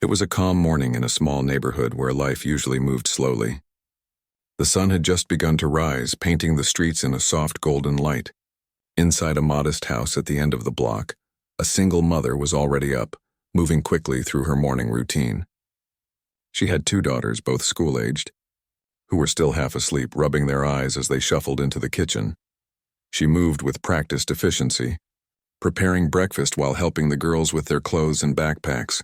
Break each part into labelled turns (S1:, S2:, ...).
S1: It was a calm morning in a small neighborhood where life usually moved slowly. The sun had just begun to rise, painting the streets in a soft golden light. Inside a modest house at the end of the block, a single mother was already up, moving quickly through her morning routine. She had 2 daughters, both school-aged, who were still half asleep, rubbing their eyes as they shuffled into the kitchen. She moved with practiced efficiency, preparing breakfast while helping the girls with their clothes and backpacks.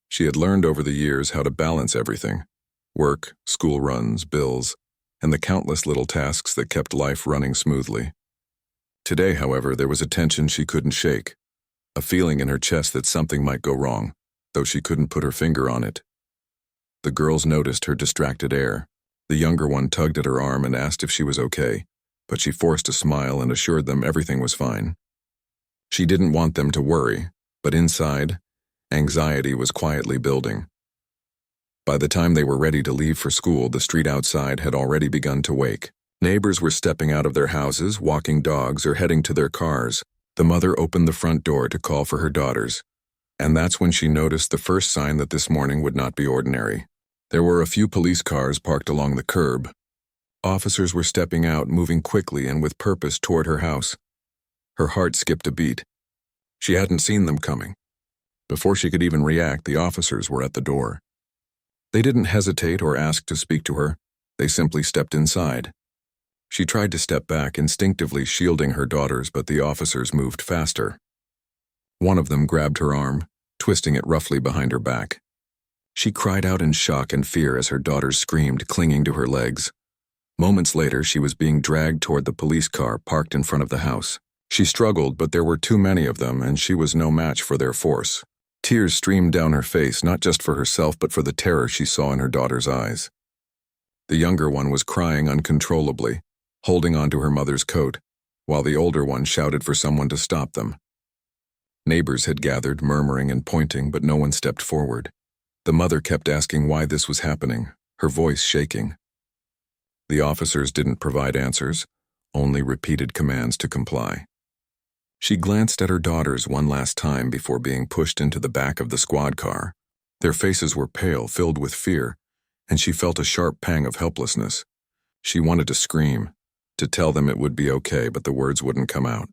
S1: She had learned over the years how to balance everything: work, school runs, bills, and the countless little tasks that kept life running smoothly. Today, however, there was a tension she couldn't shake, a feeling in her chest that something might go wrong, though she couldn't put her finger on it. The girls noticed her distracted air. The younger one tugged at her arm and asked if she was okay, but she forced a smile and assured them everything was fine. She didn't want them to worry, but inside, anxiety was quietly building. By the time they were ready to leave for school, the street outside had already begun to wake. Neighbors were stepping out of their houses, walking dogs, or heading to their cars. The mother opened the front door to call for her daughters, and that's when she noticed the first sign that this morning would not be ordinary. There were a few police cars parked along the curb. Officers were stepping out, moving quickly and with purpose toward her house. Her heart skipped a beat. She hadn't seen them coming. Before she could even react, the officers were at the door. They didn't hesitate or ask to speak to her. They simply stepped inside. She tried to step back, instinctively shielding her daughters, but the officers moved faster. One of them grabbed her arm, twisting it roughly behind her back. She cried out in shock and fear as her daughters screamed, clinging to her legs. Moments later, she was being dragged toward the police car parked in front of the house. She struggled, but there were too many of them, and she was no match for their force. Tears streamed down her face, not just for herself, but for the terror she saw in her daughter's eyes. The younger one was crying uncontrollably, holding onto her mother's coat, while the older one shouted for someone to stop them. Neighbors had gathered, murmuring and pointing, but no one stepped forward. The mother kept asking why this was happening, her voice shaking. The officers didn't provide answers, only repeated commands to comply. She glanced at her daughters one last time before being pushed into the back of the squad car. Their faces were pale, filled with fear, and she felt a sharp pang of helplessness. She wanted to scream, to tell them it would be okay, but the words wouldn't come out.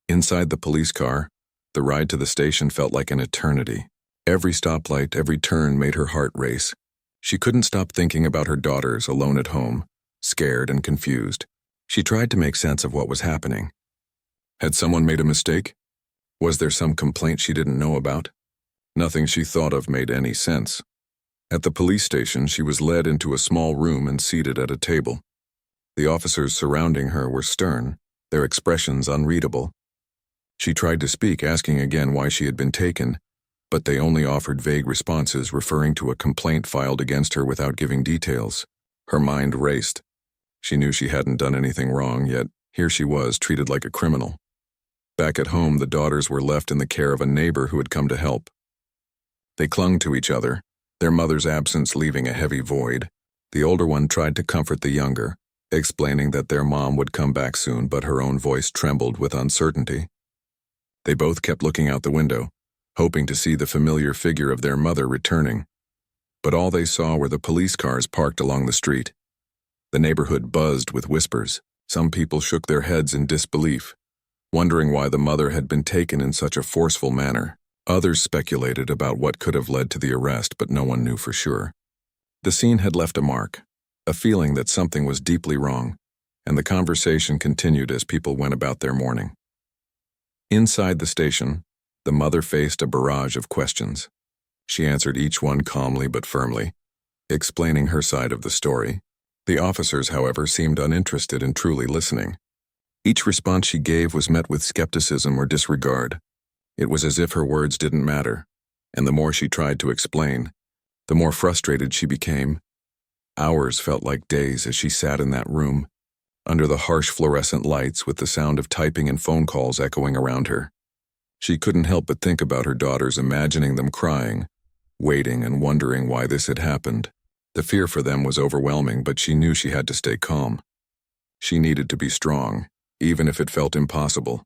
S1: Inside the police car, the ride to the station felt like an eternity. Every stoplight, every turn made her heart race. She couldn't stop thinking about her daughters alone at home, scared and confused. She tried to make sense of what was happening. Had someone made a mistake? Was there some complaint she didn't know about? Nothing she thought of made any sense. At the police station, she was led into a small room and seated at a table. The officers surrounding her were stern, their expressions unreadable. She tried to speak, asking again why she had been taken, but they only offered vague responses, referring to a complaint filed against her without giving details. Her mind raced. She knew she hadn't done anything wrong, yet here she was, treated like a criminal. Back at home, the daughters were left in the care of a neighbor who had come to help. They clung to each other, their mother's absence leaving a heavy void. The older one tried to comfort the younger, explaining that their mom would come back soon, but her own voice trembled with uncertainty. They both kept looking out the window, hoping to see the familiar figure of their mother returning. But all they saw were the police cars parked along the street. The neighborhood buzzed with whispers. Some people shook their heads in disbelief, wondering why the mother had been taken in such a forceful manner. Others speculated about what could have led to the arrest, but no one knew for sure. The scene had left a mark, a feeling that something was deeply wrong, and the conversation continued as people went about their morning. Inside the station, the mother faced a barrage of questions. She answered each one calmly but firmly, explaining her side of the story. The officers, however, seemed uninterested in truly listening. Each response she gave was met with skepticism or disregard. It was as if her words didn't matter, and the more she tried to explain, the more frustrated she became. Hours felt like days as she sat in that room, under the harsh fluorescent lights with the sound of typing and phone calls echoing around her. She couldn't help but think about her daughters, imagining them crying, waiting and wondering why this had happened. The fear for them was overwhelming, but she knew she had to stay calm. She needed to be strong, even if it felt impossible.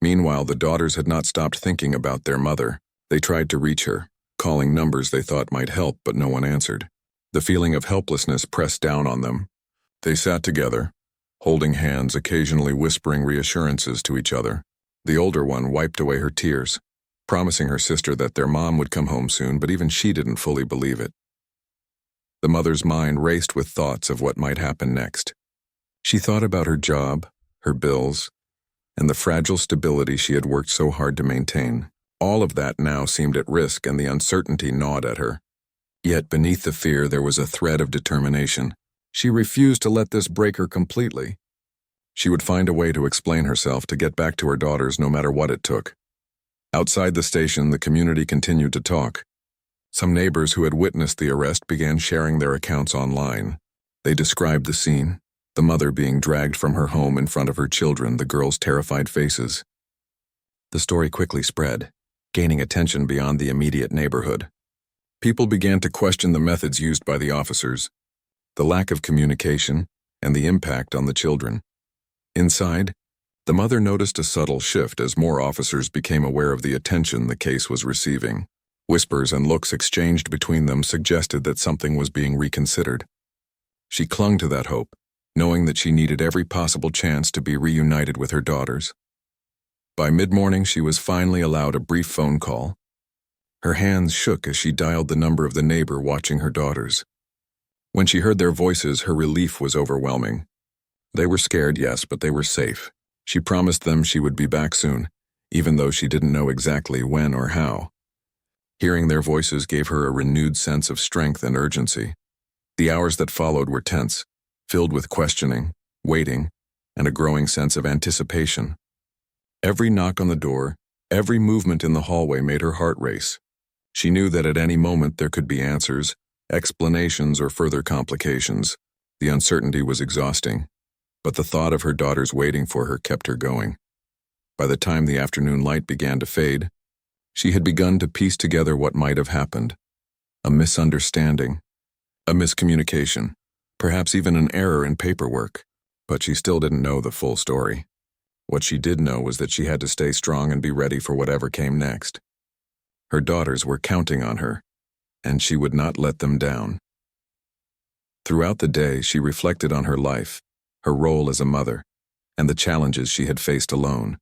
S1: Meanwhile, the daughters had not stopped thinking about their mother. They tried to reach her, calling numbers they thought might help, but no one answered. The feeling of helplessness pressed down on them. They sat together, holding hands, occasionally whispering reassurances to each other. The older one wiped away her tears, promising her sister that their mom would come home soon, but even she didn't fully believe it. The mother's mind raced with thoughts of what might happen next. She thought about her job, her bills, and the fragile stability she had worked so hard to maintain. All of that now seemed at risk, and the uncertainty gnawed at her. Yet beneath the fear there was a thread of determination. She refused to let this break her completely. She would find a way to explain herself, to get back to her daughters no matter what it took. Outside the station, the community continued to talk. Some neighbors who had witnessed the arrest began sharing their accounts online. They described the scene, the mother being dragged from her home in front of her children, the girls' terrified faces. The story quickly spread, gaining attention beyond the immediate neighborhood. People began to question the methods used by the officers, the lack of communication, and the impact on the children. Inside, the mother noticed a subtle shift as more officers became aware of the attention the case was receiving. Whispers and looks exchanged between them suggested that something was being reconsidered. She clung to that hope, knowing that she needed every possible chance to be reunited with her daughters. By mid-morning, she was finally allowed a brief phone call. Her hands shook as she dialed the number of the neighbor watching her daughters. When she heard their voices, her relief was overwhelming. They were scared, yes, but they were safe. She promised them she would be back soon, even though she didn't know exactly when or how. Hearing their voices gave her a renewed sense of strength and urgency. The hours that followed were tense, filled with questioning, waiting, and a growing sense of anticipation. Every knock on the door, every movement in the hallway made her heart race. She knew that at any moment there could be answers, explanations, or further complications. The uncertainty was exhausting, but the thought of her daughters waiting for her kept her going. By the time the afternoon light began to fade, she had begun to piece together what might have happened. A misunderstanding, a miscommunication, perhaps even an error in paperwork, but she still didn't know the full story. What she did know was that she had to stay strong and be ready for whatever came next. Her daughters were counting on her, and she would not let them down. Throughout the day, she reflected on her life, her role as a mother, and the challenges she had faced alone.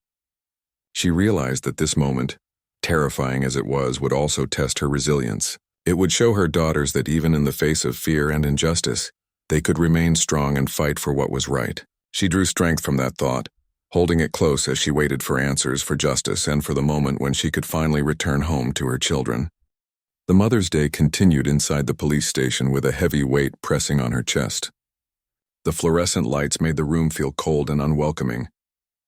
S1: She realized that this moment, terrifying as it was, would also test her resilience. It would show her daughters that even in the face of fear and injustice, they could remain strong and fight for what was right. She drew strength from that thought, holding it close as she waited for answers, for justice, and for the moment when she could finally return home to her children. The Mother's Day continued inside the police station with a heavy weight pressing on her chest. The fluorescent lights made the room feel cold and unwelcoming,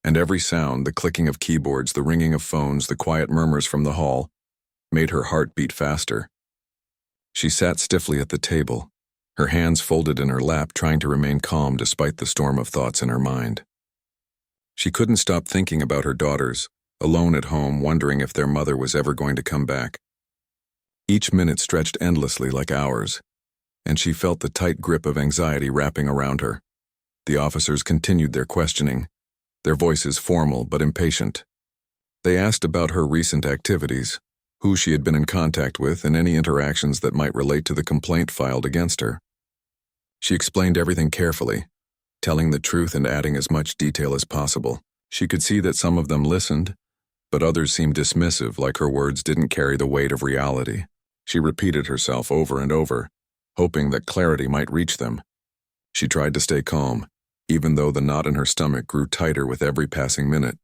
S1: and every sound, the clicking of keyboards, the ringing of phones, the quiet murmurs from the hall, made her heart beat faster. She sat stiffly at the table, her hands folded in her lap, trying to remain calm despite the storm of thoughts in her mind. She couldn't stop thinking about her daughters, alone at home, wondering if their mother was ever going to come back. Each minute stretched endlessly like hours, and she felt the tight grip of anxiety wrapping around her. The officers continued their questioning, their voices formal but impatient. They asked about her recent activities, who she had been in contact with, and any interactions that might relate to the complaint filed against her. She explained everything carefully, telling the truth and adding as much detail as possible. She could see that some of them listened, but others seemed dismissive, like her words didn't carry the weight of reality. She repeated herself over and over, hoping that clarity might reach them. She tried to stay calm, even though the knot in her stomach grew tighter with every passing minute.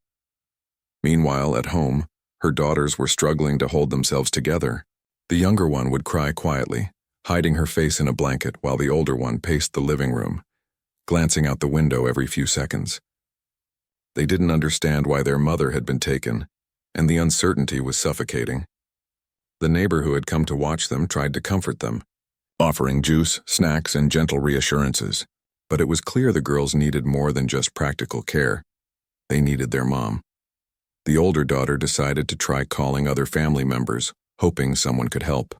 S1: Meanwhile, at home, her daughters were struggling to hold themselves together. The younger one would cry quietly, hiding her face in a blanket, while the older one paced the living room, glancing out the window every few seconds. They didn't understand why their mother had been taken, and the uncertainty was suffocating. The neighbor who had come to watch them tried to comfort them, offering juice, snacks, and gentle reassurances. But it was clear the girls needed more than just practical care. They needed their mom. The older daughter decided to try calling other family members, hoping someone could help.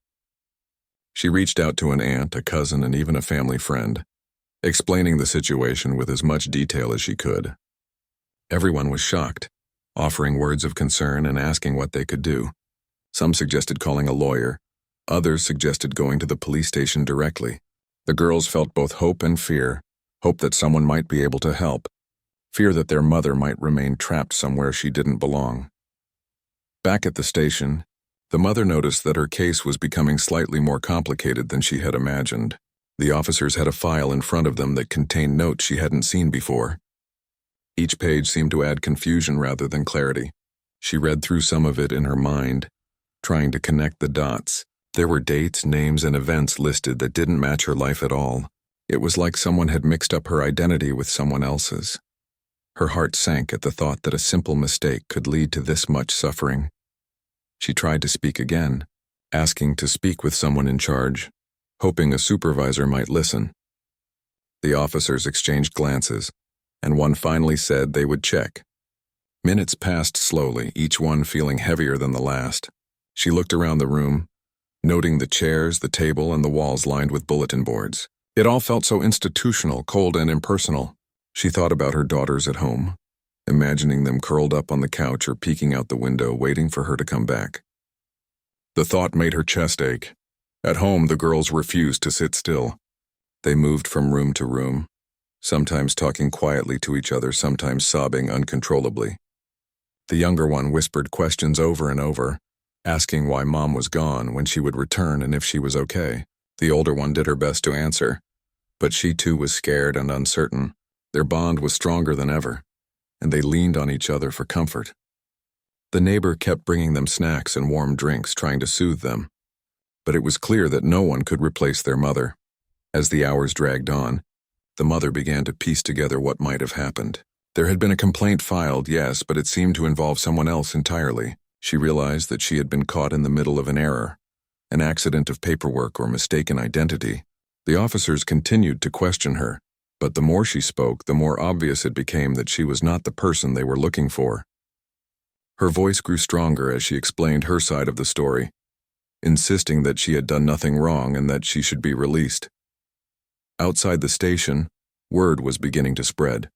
S1: She reached out to an aunt, a cousin, and even a family friend, explaining the situation with as much detail as she could. Everyone was shocked, offering words of concern and asking what they could do. Some suggested calling a lawyer, Others suggested going to the police station directly. The girls felt both hope and fear, hope that someone might be able to help, fear that their mother might remain trapped somewhere she didn't belong. Back at the station, the mother noticed that her case was becoming slightly more complicated than she had imagined. The officers had a file in front of them that contained notes she hadn't seen before. Each page seemed to add confusion rather than clarity. She read through some of it in her mind, trying to connect the dots. There were dates, names, and events listed that didn't match her life at all. It was like someone had mixed up her identity with someone else's. Her heart sank at the thought that a simple mistake could lead to this much suffering. She tried to speak again, asking to speak with someone in charge, hoping a supervisor might listen. The officers exchanged glances, and one finally said they would check. Minutes passed slowly, each one feeling heavier than the last. She looked around the room, noting the chairs, the table, and the walls lined with bulletin boards. It all felt so institutional, cold, and impersonal. She thought about her daughters at home, imagining them curled up on the couch or peeking out the window, waiting for her to come back. The thought made her chest ache. At home, the girls refused to sit still. They moved from room to room, sometimes talking quietly to each other, sometimes sobbing uncontrollably. The younger one whispered questions over and over, asking why Mom was gone, when she would return, and if she was okay. The older one did her best to answer, but she too was scared and uncertain. Their bond was stronger than ever, and they leaned on each other for comfort. The neighbor kept bringing them snacks and warm drinks, trying to soothe them, but it was clear that no one could replace their mother. As the hours dragged on, the mother began to piece together what might have happened. There had been a complaint filed, yes, but it seemed to involve someone else entirely. She realized that she had been caught in the middle of an error, an accident of paperwork or mistaken identity. The officers continued to question her, but the more she spoke, the more obvious it became that she was not the person they were looking for. Her voice grew stronger as she explained her side of the story, insisting that she had done nothing wrong and that she should be released. Outside the station, word was beginning to spread.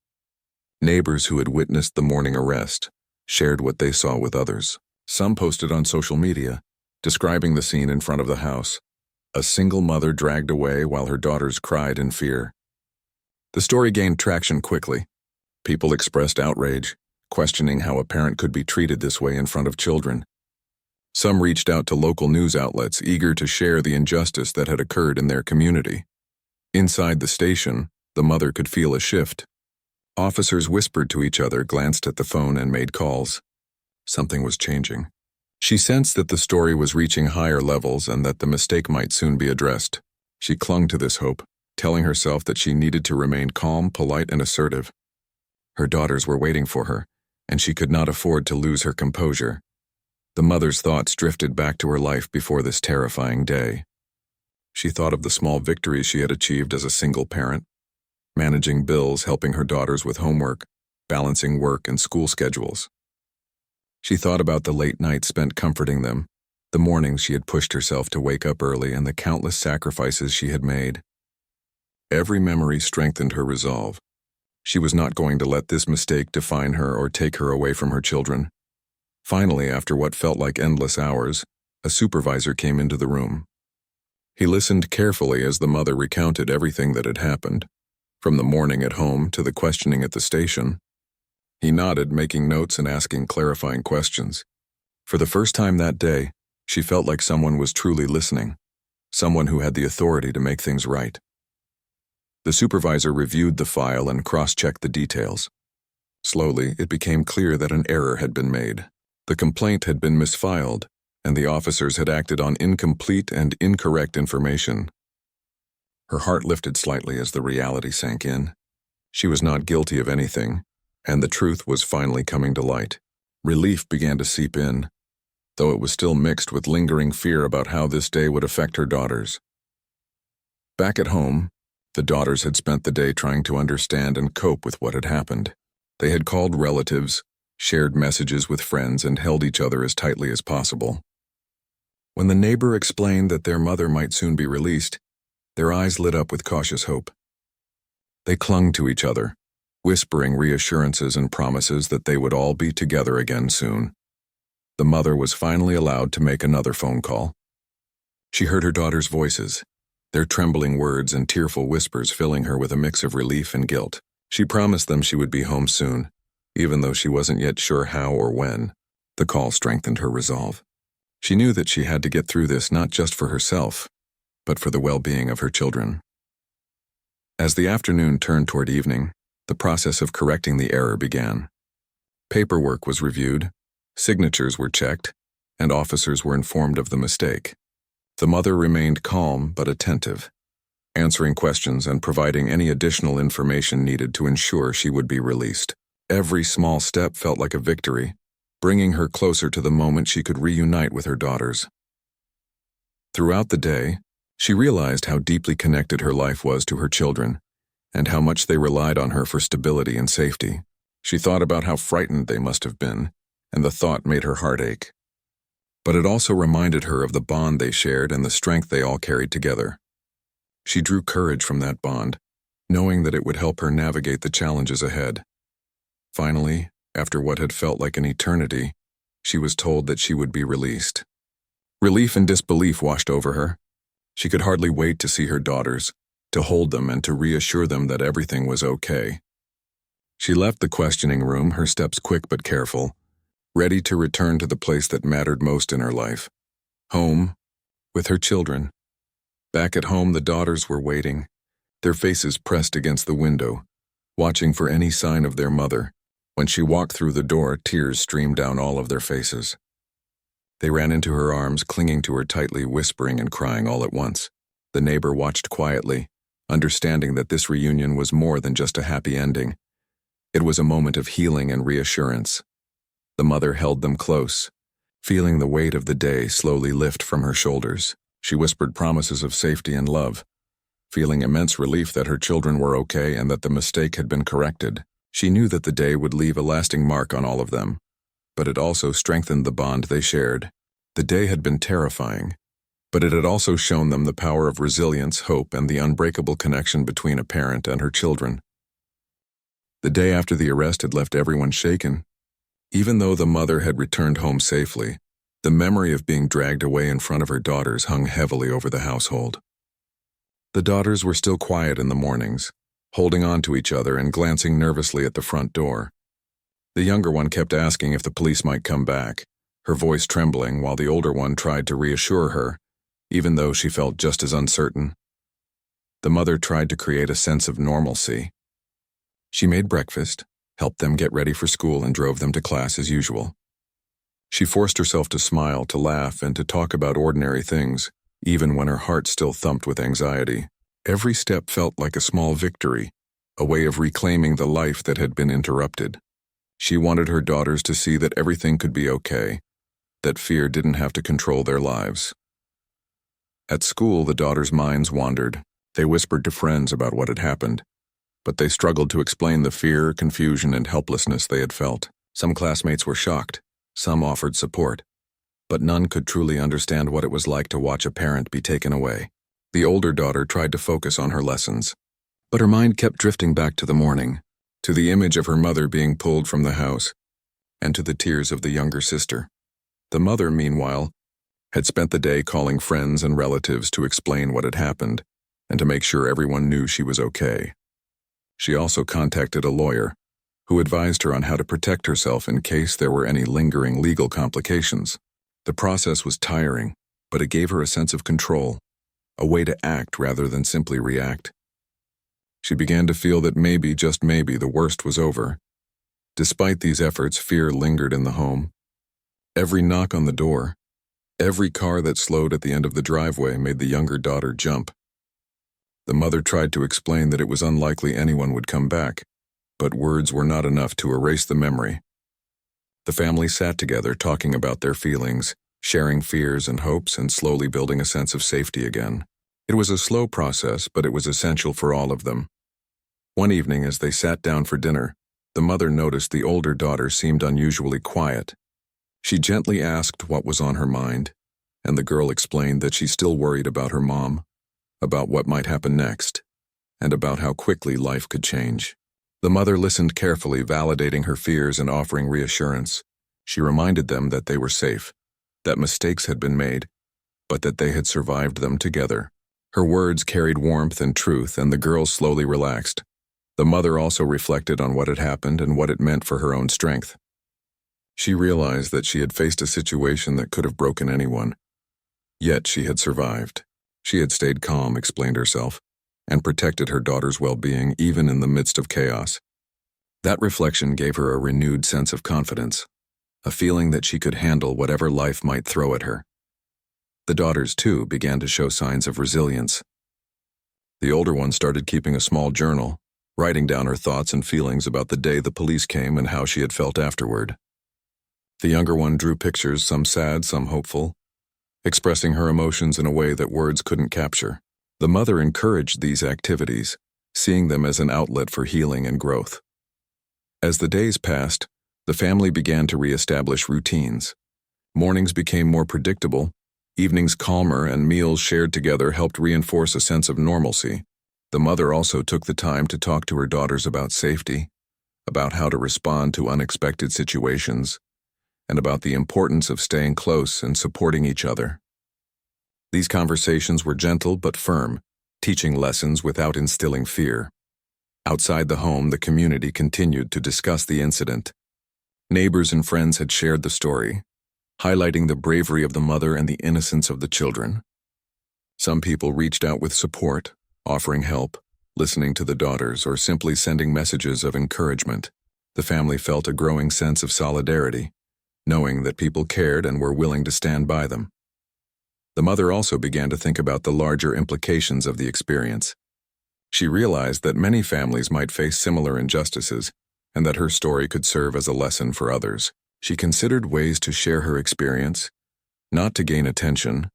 S1: Neighbors who had witnessed the morning arrest shared what they saw with others. Some posted on social media, describing the scene in front of the house. A single mother dragged away while her daughters cried in fear. The story gained traction quickly. People expressed outrage, questioning how a parent could be treated this way in front of children. Some reached out to local news outlets, eager to share the injustice that had occurred in their community. Inside the station, the mother could feel a shift. Officers whispered to each other, glanced at the phone, and made calls. Something was changing. She sensed that the story was reaching higher levels and that the mistake might soon be addressed. She clung to this hope, telling herself that she needed to remain calm, polite, and assertive. Her daughters were waiting for her, and she could not afford to lose her composure. The mother's thoughts drifted back to her life before this terrifying day. She thought of the small victories she had achieved as a single parent, managing bills, helping her daughters with homework, balancing work and school schedules. She thought about the late nights spent comforting them, the mornings she had pushed herself to wake up early, and the countless sacrifices she had made. Every memory strengthened her resolve. She was not going to let this mistake define her or take her away from her children. Finally, after what felt like endless hours, a supervisor came into the room. He listened carefully as the mother recounted everything that had happened, from the morning at home to the questioning at the station. He nodded, making notes and asking clarifying questions. For the first time that day, she felt like someone was truly listening, someone who had the authority to make things right. The supervisor reviewed the file and cross-checked the details. Slowly, it became clear that an error had been made. The complaint had been misfiled, and the officers had acted on incomplete and incorrect information. Her heart lifted slightly as the reality sank in. She was not guilty of anything, and the truth was finally coming to light. Relief began to seep in, though it was still mixed with lingering fear about how this day would affect her daughters. Back at home, the daughters had spent the day trying to understand and cope with what had happened. They had called relatives, shared messages with friends, and held each other as tightly as possible. When the neighbor explained that their mother might soon be released, their eyes lit up with cautious hope. They clung to each other, whispering reassurances and promises that they would all be together again soon. The mother was finally allowed to make another phone call. She heard her daughter's voices, their trembling words and tearful whispers filling her with a mix of relief and guilt. She promised them she would be home soon, even though she wasn't yet sure how or when. The call strengthened her resolve. She knew that she had to get through this not just for herself, but for the well-being of her children. As the afternoon turned toward evening, the process of correcting the error began. Paperwork was reviewed, signatures were checked, and officers were informed of the mistake. The mother remained calm but attentive, answering questions and providing any additional information needed to ensure she would be released. Every small step felt like a victory, bringing her closer to the moment she could reunite with her daughters. Throughout the day, she realized how deeply connected her life was to her children, and how much they relied on her for stability and safety. She thought about how frightened they must have been, and the thought made her heart ache. But it also reminded her of the bond they shared and the strength they all carried together. She drew courage from that bond, knowing that it would help her navigate the challenges ahead. Finally, after what had felt like an eternity, she was told that she would be released. Relief and disbelief washed over her. She could hardly wait to see her daughters, to hold them and to reassure them that everything was okay. She left the questioning room, her steps quick but careful, ready to return to the place that mattered most in her life. Home, with her children. Back at home, the daughters were waiting, their faces pressed against the window, watching for any sign of their mother. When she walked through the door, tears streamed down all of their faces. They ran into her arms, clinging to her tightly, whispering and crying all at once. The neighbor watched quietly, understanding that this reunion was more than just a happy ending. It was a moment of healing and reassurance. The mother held them close, feeling the weight of the day slowly lift from her shoulders. She whispered promises of safety and love, feeling immense relief that her children were okay and that the mistake had been corrected. She knew that the day would leave a lasting mark on all of them, but it also strengthened the bond they shared. The day had been terrifying, but it had also shown them the power of resilience, hope, and the unbreakable connection between a parent and her children. The day after the arrest had left everyone shaken. Even though the mother had returned home safely, the memory of being dragged away in front of her daughters hung heavily over the household. The daughters were still quiet in the mornings, holding on to each other and glancing nervously at the front door. The younger one kept asking if the police might come back, her voice trembling, while the older one tried to reassure her, even though she felt just as uncertain. The mother tried to create a sense of normalcy. She made breakfast, helped them get ready for school, and drove them to class as usual. She forced herself to smile, to laugh, and to talk about ordinary things, even when her heart still thumped with anxiety. Every step felt like a small victory, a way of reclaiming the life that had been interrupted. She wanted her daughters to see that everything could be okay, that fear didn't have to control their lives. At school, the daughters' minds wandered. They whispered to friends about what had happened, but they struggled to explain the fear, confusion, and helplessness they had felt. Some classmates were shocked, some offered support, but none could truly understand what it was like to watch a parent be taken away. The older daughter tried to focus on her lessons, but her mind kept drifting back to the morning, to the image of her mother being pulled from the house, and to the tears of the younger sister. The mother, meanwhile, had spent the day calling friends and relatives to explain what had happened and to make sure everyone knew she was okay. She also contacted a lawyer, who advised her on how to protect herself in case there were any lingering legal complications. The process was tiring, but it gave her a sense of control, a way to act rather than simply react. She began to feel that maybe, just maybe, the worst was over. Despite these efforts, fear lingered in the home. Every knock on the door, every car that slowed at the end of the driveway made the younger daughter jump. The mother tried to explain that it was unlikely anyone would come back, but words were not enough to erase the memory. The family sat together, talking about their feelings, sharing fears and hopes, and slowly building a sense of safety again. It was a slow process, but it was essential for all of them. One evening, as they sat down for dinner, the mother noticed the older daughter seemed unusually quiet. She gently asked what was on her mind, and the girl explained that she still worried about her mom, about what might happen next, and about how quickly life could change. The mother listened carefully, validating her fears and offering reassurance. She reminded them that they were safe, that mistakes had been made, but that they had survived them together. Her words carried warmth and truth, and the girls slowly relaxed. The mother also reflected on what had happened and what it meant for her own strength. She realized that she had faced a situation that could have broken anyone. Yet she had survived. She had stayed calm, explained herself, and protected her daughter's well-being even in the midst of chaos. That reflection gave her a renewed sense of confidence, a feeling that she could handle whatever life might throw at her. The daughters, too, began to show signs of resilience. The older one started keeping a small journal, writing down her thoughts and feelings about the day the police came and how she had felt afterward. The younger one drew pictures, some sad, some hopeful, expressing her emotions in a way that words couldn't capture. The mother encouraged these activities, seeing them as an outlet for healing and growth. As the days passed, the family began to reestablish routines. Mornings became more predictable, evenings calmer, and meals shared together helped reinforce a sense of normalcy. The mother also took the time to talk to her daughters about safety, about how to respond to unexpected situations, and about the importance of staying close and supporting each other. These conversations were gentle but firm, teaching lessons without instilling fear. Outside the home, the community continued to discuss the incident. Neighbors and friends had shared the story, highlighting the bravery of the mother and the innocence of the children. Some people reached out with support, offering help, listening to the daughters, or simply sending messages of encouragement. The family felt a growing sense of solidarity, knowing that people cared and were willing to stand by them. The mother also began to think about the larger implications of the experience. She realized that many families might face similar injustices, and that her story could serve as a lesson for others. She considered ways to share her experience, not to gain attention,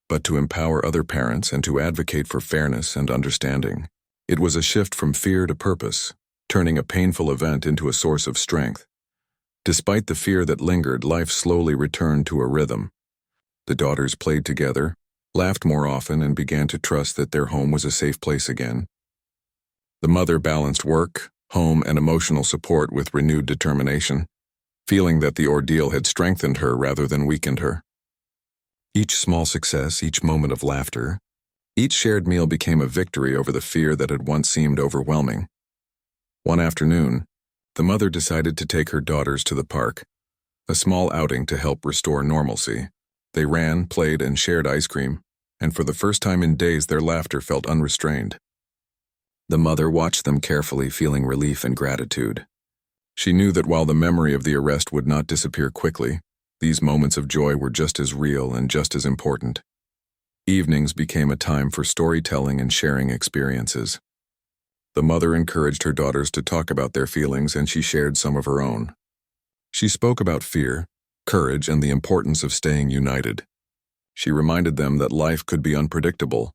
S1: but to empower other parents and to advocate for fairness and understanding. It was a shift from fear to purpose, turning a painful event into a source of strength. Despite the fear that lingered, life slowly returned to a rhythm. The daughters played together, laughed more often, and began to trust that their home was a safe place again. The mother balanced work, home, and emotional support with renewed determination, feeling that the ordeal had strengthened her rather than weakened her. Each small success, each moment of laughter, each shared meal became a victory over the fear that had once seemed overwhelming. One afternoon, the mother decided to take her daughters to the park, a small outing to help restore normalcy. They ran, played, and shared ice cream, and for the first time in days their laughter felt unrestrained. The mother watched them carefully, feeling relief and gratitude. She knew that while the memory of the arrest would not disappear quickly, these moments of joy were just as real and just as important. Evenings became a time for storytelling and sharing experiences. The mother encouraged her daughters to talk about their feelings, and she shared some of her own. She spoke about fear, courage, and the importance of staying united. She reminded them that life could be unpredictable,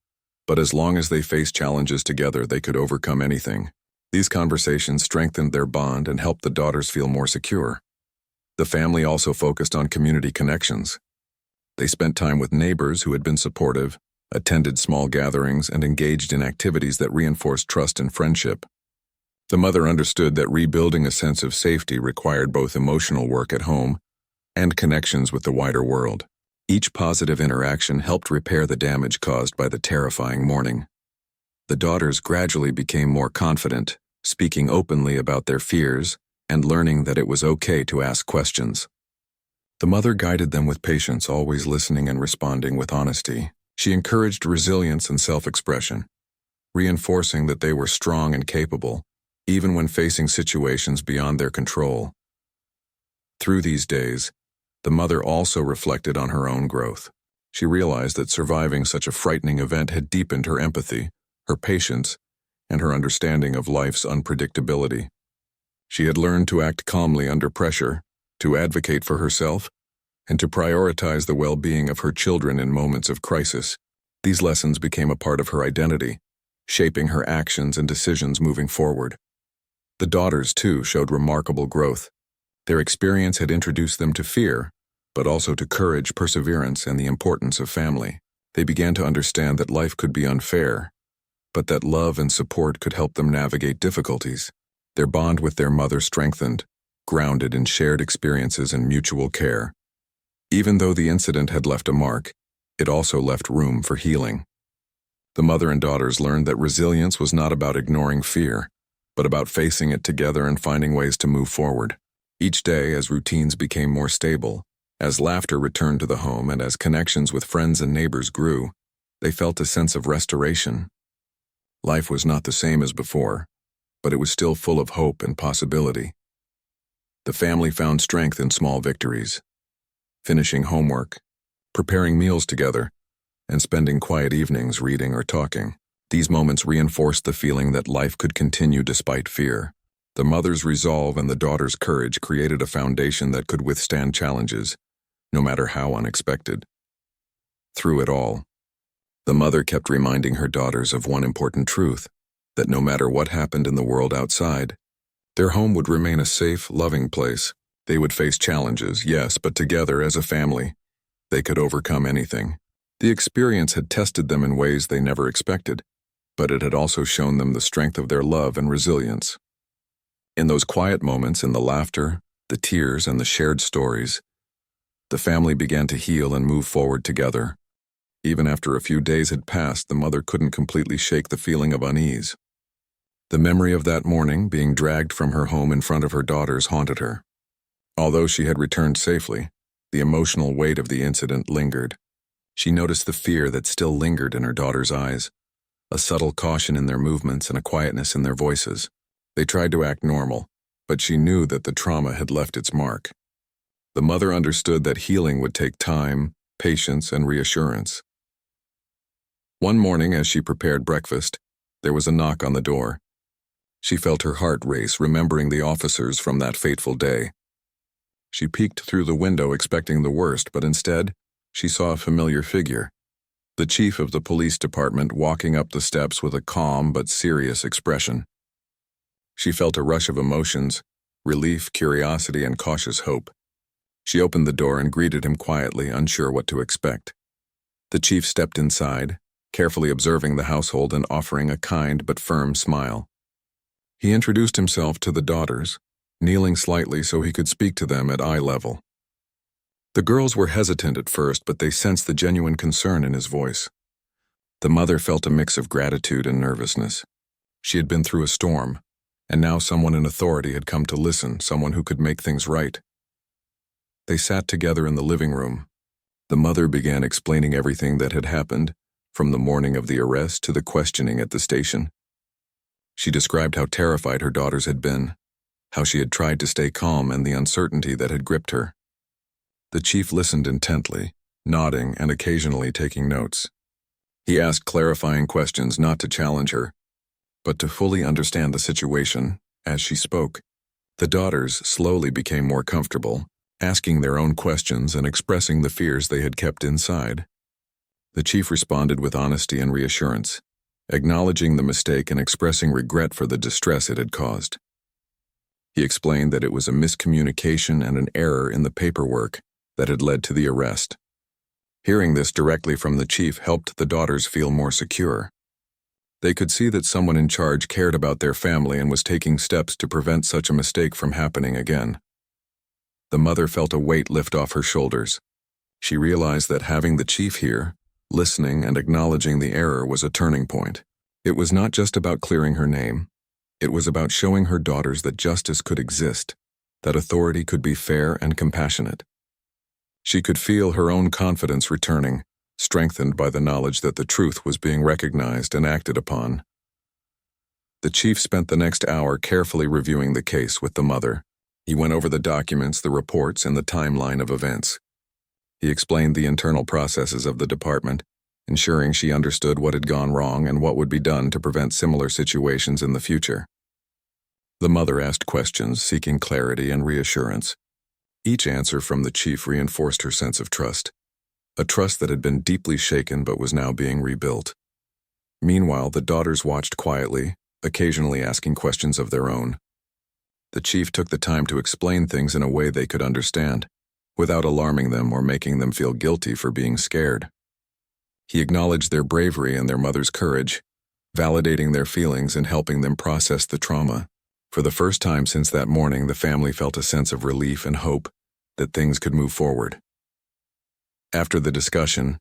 S1: but as long as they faced challenges together, they could overcome anything. These conversations strengthened their bond and helped the daughters feel more secure. The family also focused on community connections. They spent time with neighbors who had been supportive, attended small gatherings, and engaged in activities that reinforced trust and friendship. The mother understood that rebuilding a sense of safety required both emotional work at home and connections with the wider world. Each positive interaction helped repair the damage caused by the terrifying morning. The daughters gradually became more confident, speaking openly about their fears and learning that it was okay to ask questions. The mother guided them with patience, always listening and responding with honesty. She encouraged resilience and self-expression, reinforcing that they were strong and capable, even when facing situations beyond their control. Through these days, the mother also reflected on her own growth. She realized that surviving such a frightening event had deepened her empathy, her patience, and her understanding of life's unpredictability. She had learned to act calmly under pressure, to advocate for herself, and to prioritize the well-being of her children in moments of crisis. These lessons became a part of her identity, shaping her actions and decisions moving forward. The daughters, too, showed remarkable growth. Their experience had introduced them to fear, but also to courage, perseverance, and the importance of family. They began to understand that life could be unfair, but that love and support could help them navigate difficulties. Their bond with their mother strengthened, grounded in shared experiences and mutual care. Even though the incident had left a mark, it also left room for healing. The mother and daughters learned that resilience was not about ignoring fear, but about facing it together and finding ways to move forward. Each day, as routines became more stable, as laughter returned to the home, and as connections with friends and neighbors grew, they felt a sense of restoration. Life was not the same as before, but it was still full of hope and possibility. The family found strength in small victories, finishing homework, preparing meals together, and spending quiet evenings reading or talking. These moments reinforced the feeling that life could continue despite fear. The mother's resolve and the daughter's courage created a foundation that could withstand challenges, no matter how unexpected. Through it all, the mother kept reminding her daughters of one important truth, that no matter what happened in the world outside, their home would remain a safe, loving place. They would face challenges, yes, but together as a family, they could overcome anything. The experience had tested them in ways they never expected, but it had also shown them the strength of their love and resilience. In those quiet moments, in the laughter, the tears, and the shared stories, the family began to heal and move forward together. Even after a few days had passed, the mother couldn't completely shake the feeling of unease. The memory of that morning, being dragged from her home in front of her daughters, haunted her. Although she had returned safely, the emotional weight of the incident lingered. She noticed the fear that still lingered in her daughters' eyes, a subtle caution in their movements and a quietness in their voices. They tried to act normal, but she knew that the trauma had left its mark. The mother understood that healing would take time, patience, and reassurance. One morning, as she prepared breakfast, there was a knock on the door. She felt her heart race, remembering the officers from that fateful day. She peeked through the window expecting the worst, but instead, she saw a familiar figure, the chief of the police department, walking up the steps with a calm but serious expression. She felt a rush of emotions, relief, curiosity, and cautious hope. She opened the door and greeted him quietly, unsure what to expect. The chief stepped inside, carefully observing the household and offering a kind but firm smile. He introduced himself to the daughters, kneeling slightly so he could speak to them at eye level. The girls were hesitant at first, but they sensed the genuine concern in his voice. The mother felt a mix of gratitude and nervousness. She had been through a storm, and now someone in authority had come to listen, someone who could make things right. They sat together in the living room. The mother began explaining everything that had happened, from the morning of the arrest to the questioning at the station. She described how terrified her daughters had been, how she had tried to stay calm, and the uncertainty that had gripped her. The chief listened intently, nodding and occasionally taking notes. He asked clarifying questions, not to challenge her, but to fully understand the situation. As she spoke, the daughters slowly became more comfortable, asking their own questions and expressing the fears they had kept inside. The chief responded with honesty and reassurance, acknowledging the mistake and expressing regret for the distress it had caused. He explained that it was a miscommunication and an error in the paperwork that had led to the arrest. Hearing this directly from the chief helped the daughters feel more secure. They could see that someone in charge cared about their family and was taking steps to prevent such a mistake from happening again. The mother felt a weight lift off her shoulders. She realized that having the chief here, listening and acknowledging the error, was a turning point. It was not just about clearing her name. It was about showing her daughters that justice could exist, that authority could be fair and compassionate. She could feel her own confidence returning, strengthened by the knowledge that the truth was being recognized and acted upon. The chief spent the next hour carefully reviewing the case with the mother. He went over the documents, the reports, and the timeline of events. He explained the internal processes of the department, ensuring she understood what had gone wrong and what would be done to prevent similar situations in the future. The mother asked questions, seeking clarity and reassurance. Each answer from the chief reinforced her sense of trust, a trust that had been deeply shaken but was now being rebuilt. Meanwhile, the daughters watched quietly, occasionally asking questions of their own. The chief took the time to explain things in a way they could understand, without alarming them or making them feel guilty for being scared. He acknowledged their bravery and their mother's courage, validating their feelings and helping them process the trauma. For the first time since that morning, the family felt a sense of relief and hope that things could move forward. After the discussion,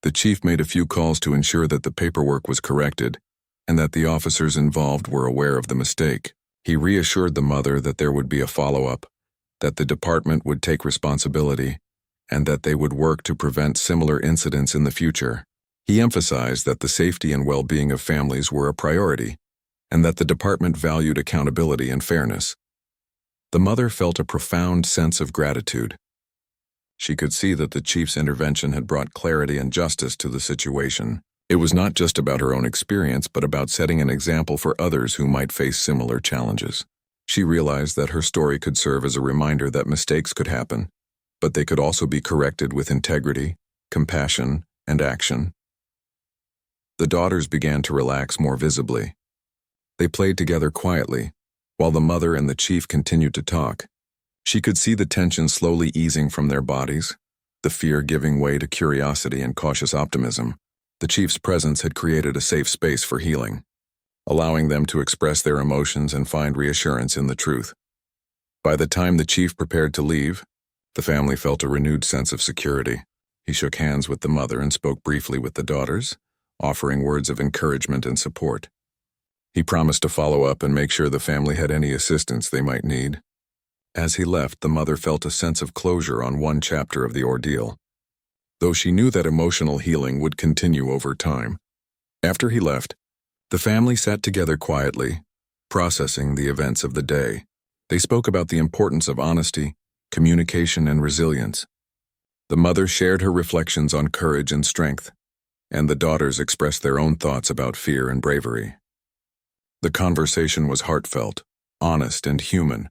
S1: The chief made a few calls to ensure that the paperwork was corrected and that the officers involved were aware of the mistake. He reassured the mother that there would be a follow-up, that the department would take responsibility, and that they would work to prevent similar incidents in the future. He emphasized that the safety and well-being of families were a priority, and that the department valued accountability and fairness. The mother felt a profound sense of gratitude. She could see that the chief's intervention had brought clarity and justice to the situation. It was not just about her own experience, but about setting an example for others who might face similar challenges. She realized that her story could serve as a reminder that mistakes could happen, but they could also be corrected with integrity, compassion, and action. The daughters began to relax more visibly. They played together quietly, while the mother and the chief continued to talk. She could see the tension slowly easing from their bodies, the fear giving way to curiosity and cautious optimism. The chief's presence had created a safe space for healing, allowing them to express their emotions and find reassurance in the truth. By the time the chief prepared to leave, the family felt a renewed sense of security. He shook hands with the mother and spoke briefly with the daughters, offering words of encouragement and support. He promised to follow up and make sure the family had any assistance they might need. As he left, the mother felt a sense of closure on one chapter of the ordeal, though she knew that emotional healing would continue over time. After he left, the family sat together quietly, processing the events of the day. They spoke about the importance of honesty, communication, and resilience. The mother shared her reflections on courage and strength, and the daughters expressed their own thoughts about fear and bravery. The conversation was heartfelt, honest, and human,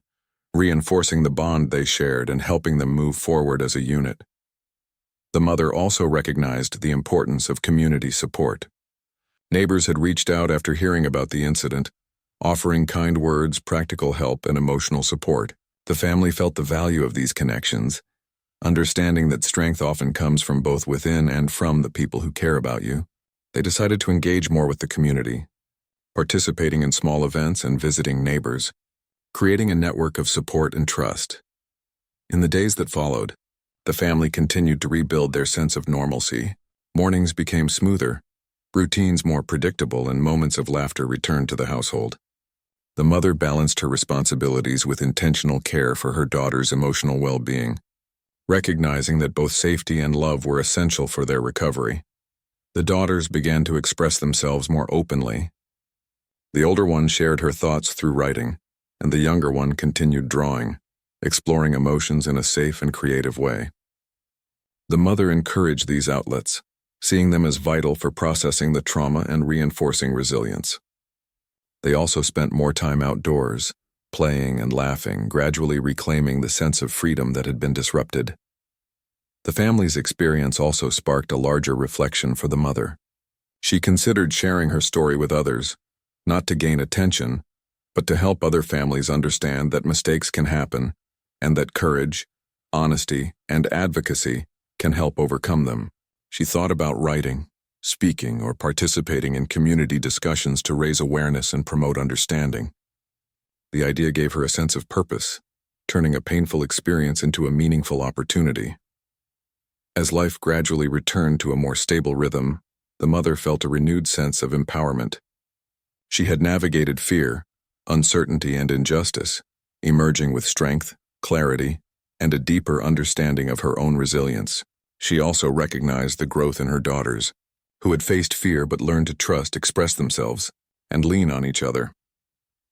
S1: reinforcing the bond they shared and helping them move forward as a unit. The mother also recognized the importance of community support. Neighbors had reached out after hearing about the incident, offering kind words, practical help, and emotional support. The family felt the value of these connections, understanding that strength often comes from both within and from the people who care about you. They decided to engage more with the community, participating in small events and visiting neighbors, creating a network of support and trust. In the days that followed, the family continued to rebuild their sense of normalcy. Mornings became smoother, routines more predictable, and moments of laughter returned to the household. The mother balanced her responsibilities with intentional care for her daughter's emotional well-being, recognizing that both safety and love were essential for their recovery. The daughters began to express themselves more openly. The older one shared her thoughts through writing, and the younger one continued drawing, exploring emotions in a safe and creative way. The mother encouraged these outlets, seeing them as vital for processing the trauma and reinforcing resilience. They also spent more time outdoors, playing and laughing, gradually reclaiming the sense of freedom that had been disrupted. The family's experience also sparked a larger reflection for the mother. She considered sharing her story with others, not to gain attention, but to help other families understand that mistakes can happen and that courage, honesty, and advocacy can help overcome them. She thought about writing, speaking, or participating in community discussions to raise awareness and promote understanding. The idea gave her a sense of purpose, turning a painful experience into a meaningful opportunity. As life gradually returned to a more stable rhythm, the mother felt a renewed sense of empowerment. She had navigated fear, uncertainty, and injustice, emerging with strength, clarity, and a deeper understanding of her own resilience. She also recognized the growth in her daughters, who had faced fear but learned to trust, express themselves, and lean on each other.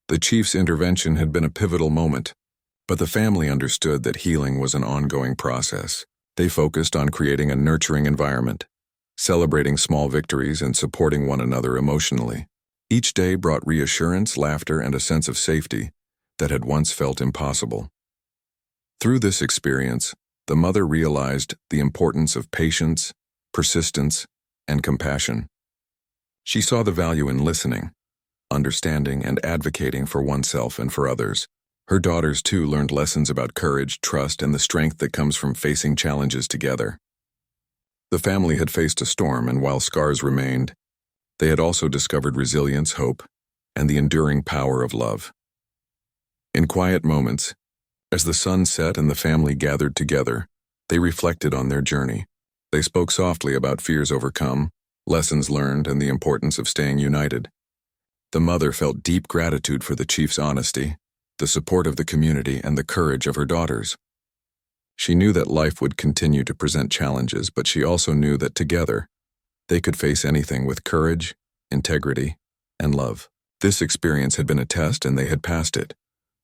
S1: The chief's intervention had been a pivotal moment, but the family understood that healing was an ongoing process. They focused on creating a nurturing environment, celebrating small victories, and supporting one another emotionally. Each day brought reassurance, laughter, and a sense of safety that had once felt impossible. Through this experience, the mother realized the importance of patience, persistence, and compassion. She saw the value in listening, understanding, and advocating for oneself and for others. Her daughters, too, learned lessons about courage, trust, and the strength that comes from facing challenges together. The family had faced a storm, and while scars remained, they had also discovered resilience, hope, and the enduring power of love. In quiet moments, as the sun set and the family gathered together, they reflected on their journey. They spoke softly about fears overcome, lessons learned, and the importance of staying united. The mother felt deep gratitude for the chief's honesty, the support of the community, and the courage of her daughters. She knew that life would continue to present challenges, but she also knew that together, they could face anything with courage, integrity, and love. This experience had been a test, and they had passed it,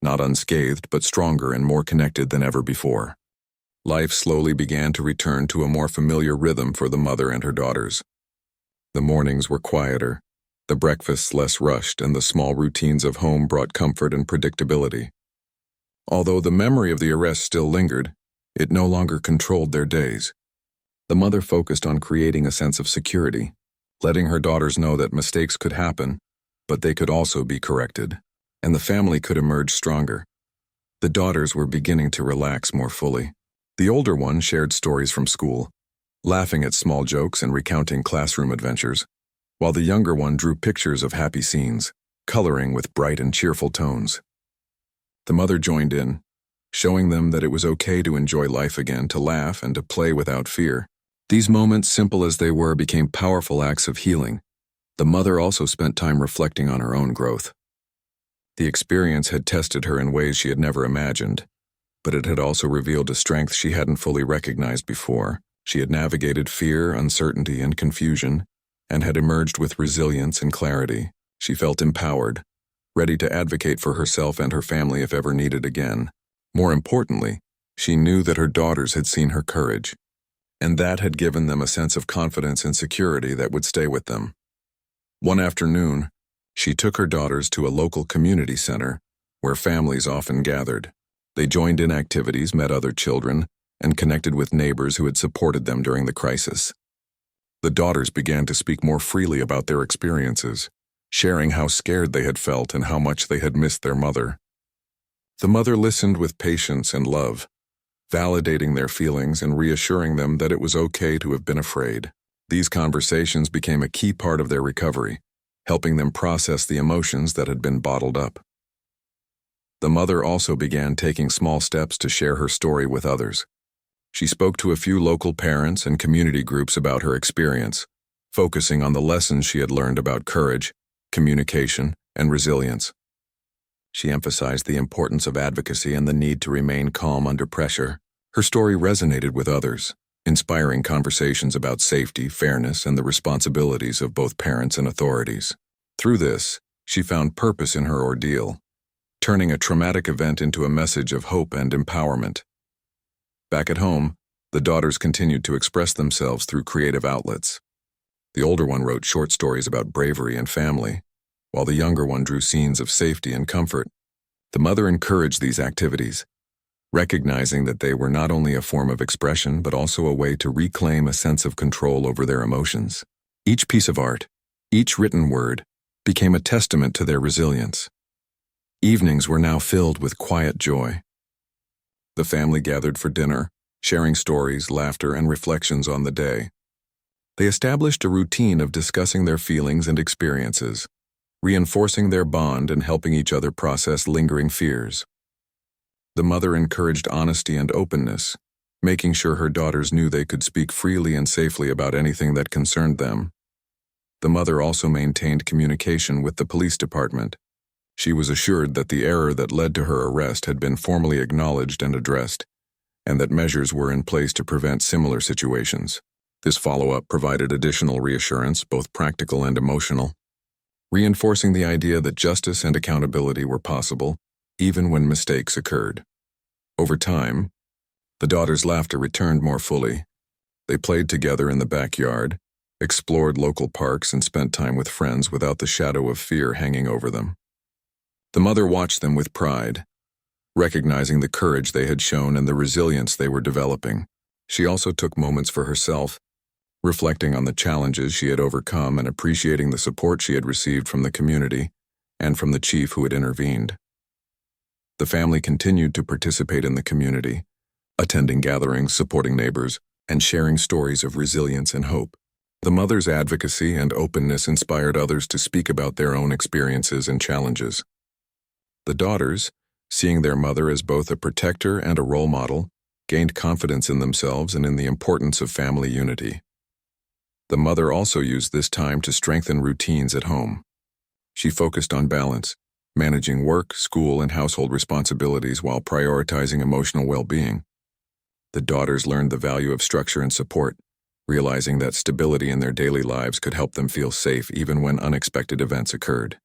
S1: not unscathed, but stronger and more connected than ever before. Life slowly began to return to a more familiar rhythm for the mother and her daughters. The mornings were quieter, the breakfasts less rushed, and the small routines of home brought comfort and predictability. Although the memory of the arrest still lingered, it no longer controlled their days. The mother focused on creating a sense of security, letting her daughters know that mistakes could happen, but they could also be corrected, and the family could emerge stronger. The daughters were beginning to relax more fully. The older one shared stories from school, laughing at small jokes and recounting classroom adventures, while the younger one drew pictures of happy scenes, coloring with bright and cheerful tones. The mother joined in, showing them that it was okay to enjoy life again, to laugh and to play without fear. These moments, simple as they were, became powerful acts of healing. The mother also spent time reflecting on her own growth. The experience had tested her in ways she had never imagined, but it had also revealed a strength she hadn't fully recognized before. She had navigated fear, uncertainty, and confusion, and had emerged with resilience and clarity. She felt empowered, ready to advocate for herself and her family if ever needed again. More importantly, she knew that her daughters had seen her courage, and that had given them a sense of confidence and security that would stay with them. One afternoon, she took her daughters to a local community center where families often gathered. They joined in activities, met other children, and connected with neighbors who had supported them during the crisis. The daughters began to speak more freely about their experiences, sharing how scared they had felt and how much they had missed their mother. The mother listened with patience and love, validating their feelings and reassuring them that it was okay to have been afraid. These conversations became a key part of their recovery, helping them process the emotions that had been bottled up. The mother also began taking small steps to share her story with others. She spoke to a few local parents and community groups about her experience, focusing on the lessons she had learned about courage, communication, and resilience. She emphasized the importance of advocacy and the need to remain calm under pressure. Her story resonated with others, inspiring conversations about safety, fairness, and the responsibilities of both parents and authorities. Through this, she found purpose in her ordeal, turning a traumatic event into a message of hope and empowerment. Back at home, the daughters continued to express themselves through creative outlets. The older one wrote short stories about bravery and family, while the younger one drew scenes of safety and comfort. The mother encouraged these activities, recognizing that they were not only a form of expression but also a way to reclaim a sense of control over their emotions. Each piece of art, each written word, became a testament to their resilience. Evenings were now filled with quiet joy. The family gathered for dinner, sharing stories, laughter, and reflections on the day. They established a routine of discussing their feelings and experiences, reinforcing their bond and helping each other process lingering fears. The mother encouraged honesty and openness, making sure her daughters knew they could speak freely and safely about anything that concerned them. The mother also maintained communication with the police department. She was assured that the error that led to her arrest had been formally acknowledged and addressed, and that measures were in place to prevent similar situations. This follow-up provided additional reassurance, both practical and emotional, reinforcing the idea that justice and accountability were possible, even when mistakes occurred. Over time, the daughters' laughter returned more fully. They played together in the backyard, explored local parks, and spent time with friends without the shadow of fear hanging over them. The mother watched them with pride, recognizing the courage they had shown and the resilience they were developing. She also took moments for herself, reflecting on the challenges she had overcome and appreciating the support she had received from the community and from the chief who had intervened. The family continued to participate in the community, attending gatherings, supporting neighbors, and sharing stories of resilience and hope. The mother's advocacy and openness inspired others to speak about their own experiences and challenges. The daughters, seeing their mother as both a protector and a role model, gained confidence in themselves and in the importance of family unity. The mother also used this time to strengthen routines at home. She focused on balance, managing work, school, and household responsibilities while prioritizing emotional well-being. The daughters learned the value of structure and support, realizing that stability in their daily lives could help them feel safe even when unexpected events occurred.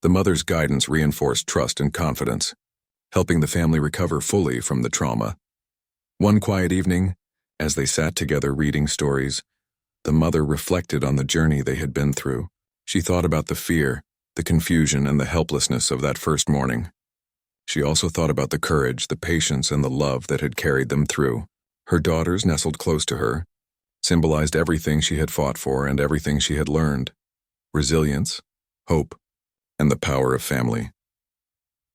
S1: The mother's guidance reinforced trust and confidence, helping the family recover fully from the trauma. One quiet evening, as they sat together reading stories, the mother reflected on the journey they had been through. She thought about the fear, the confusion, and the helplessness of that first morning. She also thought about the courage, the patience, and the love that had carried them through. Her daughters, nestled close to her, symbolized everything she had fought for and everything she had learned: resilience, hope, and the power of family.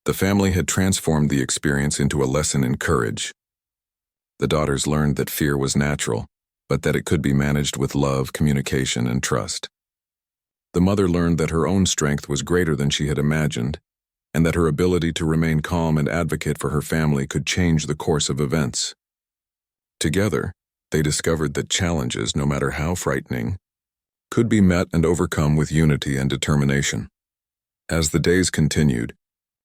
S1: The family had transformed the experience into a lesson in courage. The daughters learned that fear was natural, but that it could be managed with love, communication, and trust. The mother learned that her own strength was greater than she had imagined, and that her ability to remain calm and advocate for her family could change the course of events. Together, they discovered that challenges, no matter how frightening, could be met and overcome with unity and determination. As the days continued,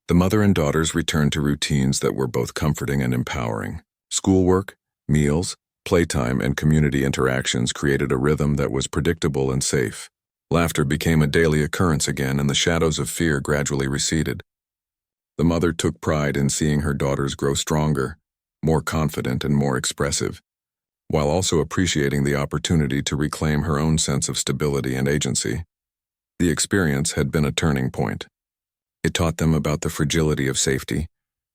S1: the mother and daughters returned to routines that were both comforting and empowering. Schoolwork, meals, playtime, and community interactions created a rhythm that was predictable and safe. Laughter became a daily occurrence again, and the shadows of fear gradually receded. The mother took pride in seeing her daughters grow stronger, more confident, and more expressive, while also appreciating the opportunity to reclaim her own sense of stability and agency. The experience had been a turning point. It taught them about the fragility of safety,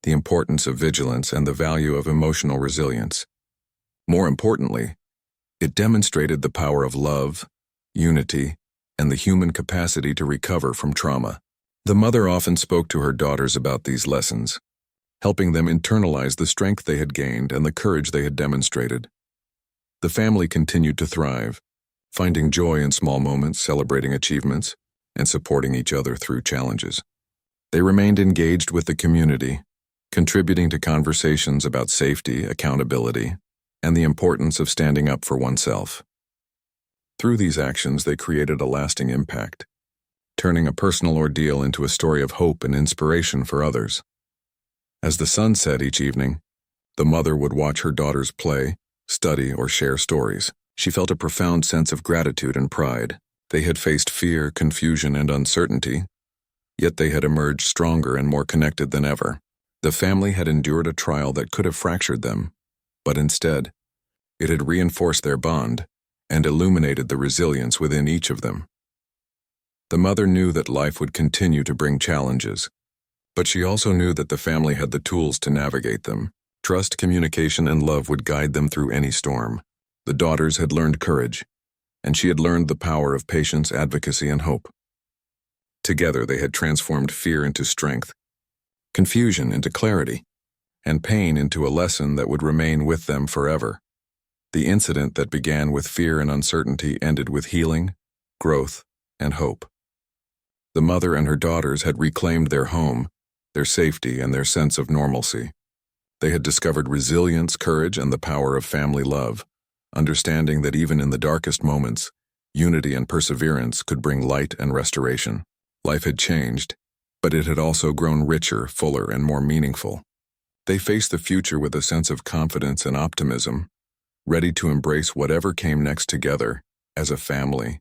S1: the importance of vigilance, and the value of emotional resilience. More importantly, it demonstrated the power of love, unity, and the human capacity to recover from trauma. The mother often spoke to her daughters about these lessons, helping them internalize the strength they had gained and the courage they had demonstrated. The family continued to thrive, finding joy in small moments, celebrating achievements, and supporting each other through challenges. They remained engaged with the community, contributing to conversations about safety, accountability, and the importance of standing up for oneself. Through these actions, they created a lasting impact, turning a personal ordeal into a story of hope and inspiration for others. As the sun set each evening, the mother would watch her daughters play, study, or share stories. She felt a profound sense of gratitude and pride. They had faced fear, confusion, and uncertainty, yet they had emerged stronger and more connected than ever. The family had endured a trial that could have fractured them, but instead, it had reinforced their bond and illuminated the resilience within each of them. The mother knew that life would continue to bring challenges, but she also knew that the family had the tools to navigate them. Trust, communication, and love would guide them through any storm. The daughters had learned courage, and she had learned the power of patience, advocacy, and hope. Together, they had transformed fear into strength, confusion into clarity, and pain into a lesson that would remain with them forever. The incident that began with fear and uncertainty ended with healing, growth, and hope. The mother and her daughters had reclaimed their home, their safety, and their sense of normalcy. They had discovered resilience, courage, and the power of family love, understanding that even in the darkest moments, unity and perseverance could bring light and restoration. Life had changed, but it had also grown richer, fuller, and more meaningful. They faced the future with a sense of confidence and optimism, ready to embrace whatever came next together as a family.